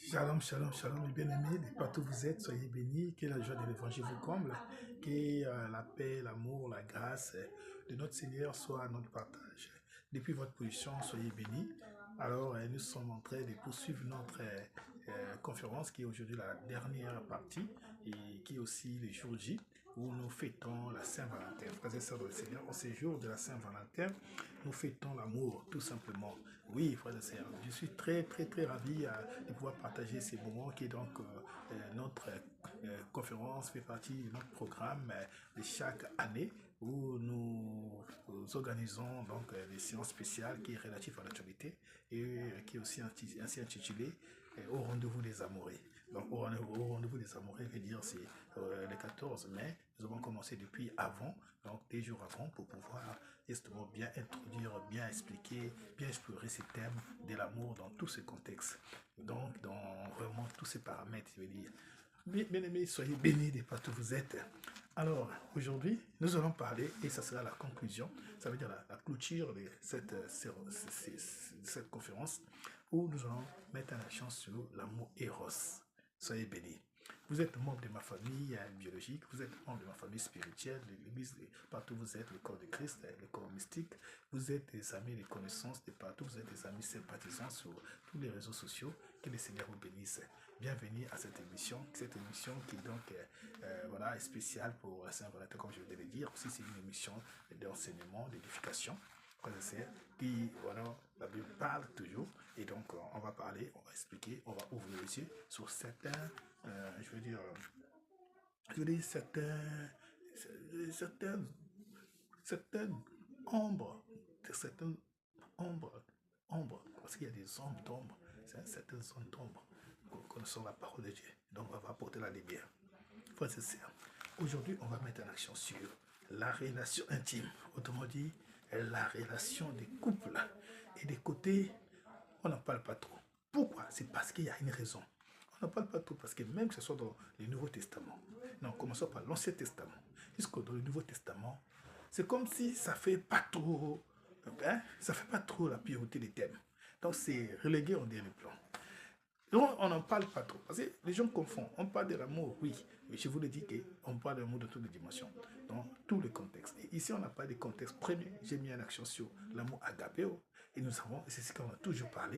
Shalom, shalom, shalom, mes bien-aimés, de partout où vous êtes, soyez bénis, que la joie de l'évangile vous comble, que la paix, l'amour, la grâce de notre Seigneur soit à notre partage. Depuis votre position, soyez bénis. Alors, nous sommes en train de poursuivre notre conférence qui est aujourd'hui la dernière partie et qui est aussi le jour J où nous fêtons la Saint-Valentin. Frères et sœurs de le Seigneur, au séjour de la Saint-Valentin, nous fêtons l'amour, tout simplement. Oui, frères et sœurs, je suis très ravi de pouvoir partager ces moments qui est donc notre conférence fait partie de notre programme de chaque année où nous organisons donc des séances spéciales qui est relative à l'actualité et qui est aussi ainsi intitulé au rendez-vous des amoureux. Donc au rendez-vous des amoureux, veut dire c'est le 14 mai. Nous avons commencé depuis avant, donc des jours avant, pour pouvoir justement bien introduire, bien expliquer, bien explorer ces thèmes de l'amour dans tous ces contextes. Donc dans vraiment tous ces paramètres, je veux dire. Bien aimés, soyez bénis de partout où vous êtes. Alors, aujourd'hui, nous allons parler, et ça sera la conclusion, ça veut dire la clôture de cette conférence, où nous allons mettre un accent sur l'amour Eros. Soyez bénis. Vous êtes membre de ma famille biologique, vous êtes membre de ma famille spirituelle, de l'église, partout où vous êtes, le corps de Christ, le corps mystique, vous êtes des amis, des connaissances de partout, vous êtes des amis sympathisants sur tous les réseaux sociaux, que le Seigneur vous bénisse. Bienvenue à cette émission qui est donc voilà, est spéciale pour la Saint-Valentin, comme je viens de le dire. Aussi, c'est une émission d'enseignement, d'éducation, qui, voilà, la Bible parle toujours, et donc on va parler, on va expliquer, on va ouvrir les yeux sur certains, certaines, certaines ombres, certaines ombres, parce qu'il y a des ombres d'ombre, certaines zones d'ombre, connaissons la parole de Dieu, donc on va apporter la lumière. Frères et sœurs, aujourd'hui on va mettre en action sur la relation intime, autrement dit, la relation des couples, et des côtés, on n'en parle pas trop. Pourquoi? C'est parce qu'il y a une raison. On n'en parle pas trop parce que même que ce soit dans le Nouveau Testament, non, commençons par l'Ancien Testament, jusqu'au dans le Nouveau Testament, c'est comme si ça fait pas trop, hein, ça fait pas trop la priorité des thèmes. Donc c'est relégué en dernier plan. Donc on n'en parle pas trop, parce que les gens confondent. On parle de l'amour, oui, mais je vous le dis qu'on parle de l'amour de toutes les dimensions, dans tous les contextes. Et ici, on n'a pas de contexte premier. J'ai mis en action sur l'amour agapéo, et nous savons, et c'est ce qu'on a toujours parlé,